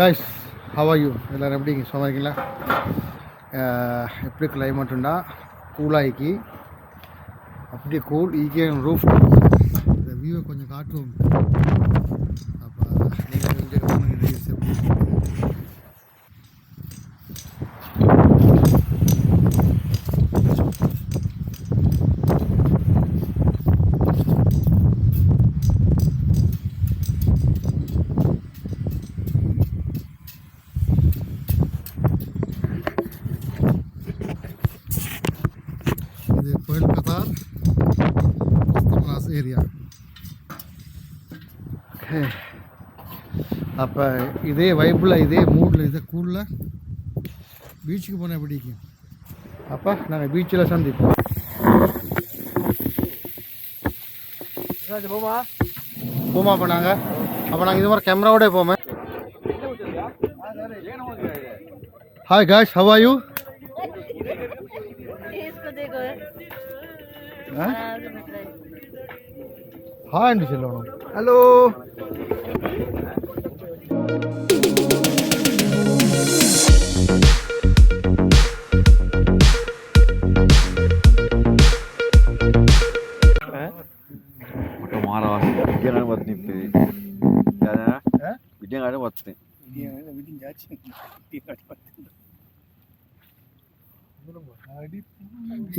Guys, have are you? எல்லோரும் எப்படிங்க? சும்மா இருக்கீங்களா? எப்படி கிளைமேட் உண்டா? கூலாகி அப்படியே கூல் ஈகே ரூஃப். இந்த வியூவை கொஞ்சம் காட்டுவோம். அப்போ நீங்கள் எப்படி இது புயல் கத்தார் ஏரியா. அப்போ இதே வைப்பில், இதே மூடில், இதே கூலில் பீச்சுக்கு போனால் பிடிக்கும். அப்போ நாங்கள் பீச்சில் சந்திப்போம். போமா அப்போ நாங்கள் இது மாதிரி கேமராவோட போமே. Hi guys, how are you? Hi என்று சொல்லணும். ஹலோ.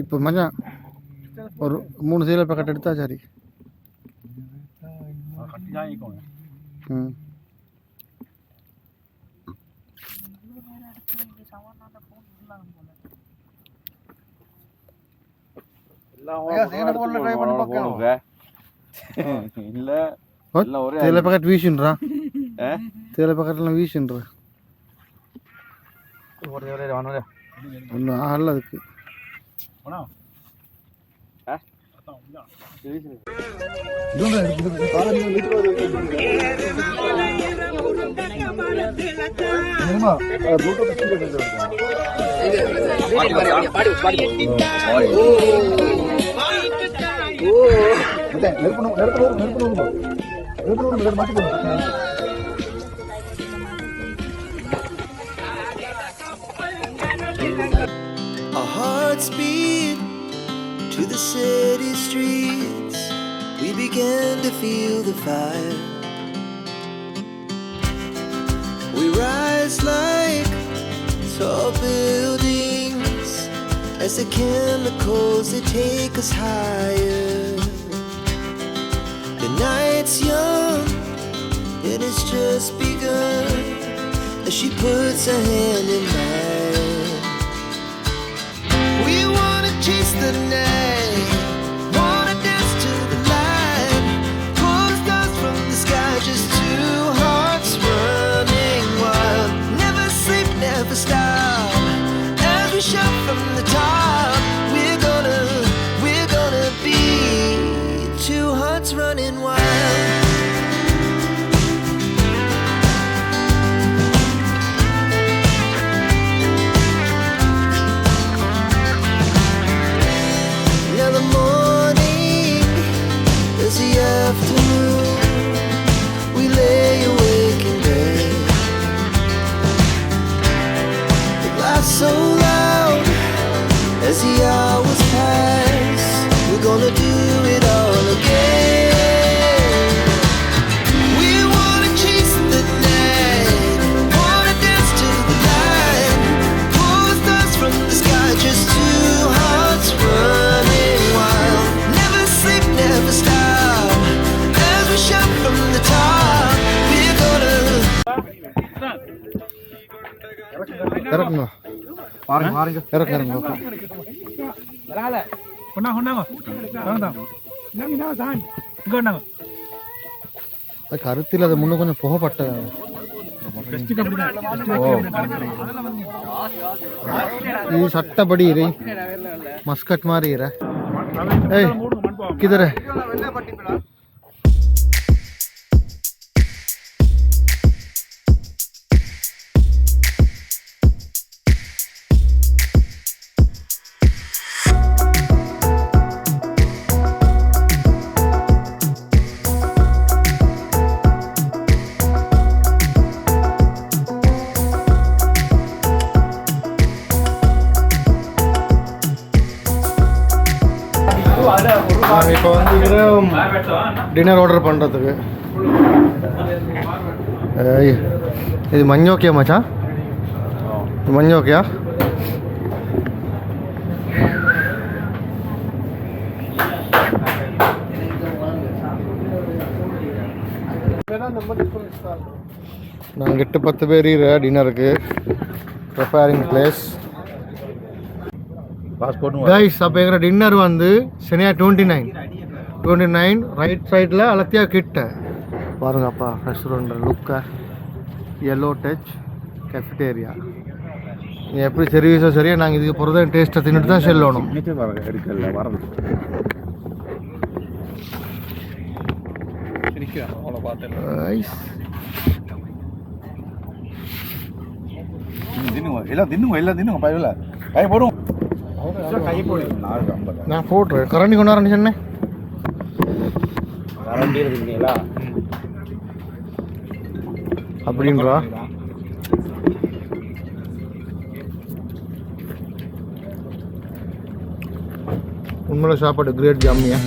இப்போ மச்சான் ஒரு 3 சீலை பேக்கெட் எடுத்தா சரி. தேயிலை பேக்கெட் வீசுன்றான். தேயிலை பேக்கெட்லாம் வீசுன்றான். ஒன்றும் ஆகல அதுக்கு. Our hearts beat to the city streets. We began to feel the fire. We rise like tall buildings as the chemicals they take us higher. The night's young and it's just begun as she puts her hand in mine. We wanna chase the night, wanna dance to the light, pull the stars from the sky, just two hearts running wild. Never sleep, never stop, as we shout from the top. We're gonna be two hearts running wild. So loud as the hours pass, we're gonna do it all again. We wanna chase the night, wanna dance to the light, pull the stars from the sky, just two hearts running wild. Never sleep, never stop, as we shout from the top. We're gonna கருத்தில் அது முன்ன கொஞ்சம் புகப்பட்ட இது சட்டப்படி இரு Muscat மாதிரி இரு. ஏய் கிதற நாங்கள் இப்போ வந்துக்கிறோம் டின்னர் ஆர்டர் பண்ணுறதுக்கு. இது மஞ்சோக்கியா மச்சான், மஞ்சோக்கியா. நாங்கள் 8-10 பேர் டின்னருக்கு ப்ரிப்பேரிங் பிளேஸ் கைஸ். அப்போ எங்கிற டின்னர் வந்து சனியா 29 ரைட் சைடில் அலத்தியா கிட்ட பாருங்கப்பா. ரெஸ்டாரண்ட் லுக்கா எல்லோ டச் கேஃபிட்டேரியா. நீ எப்படி சர்வீஸோ சரியா, நாங்கள் இதுக்கு போகிறத டேஸ்ட்டை தின்னுட்டு தான் செல்லணும். நான் போட்டுறேன். கரண்டி கொண்டாடுறேன் சொன்னேன். அப்படின்றா உண்மையில சாப்பாடு கிரேட் ஜாமியா.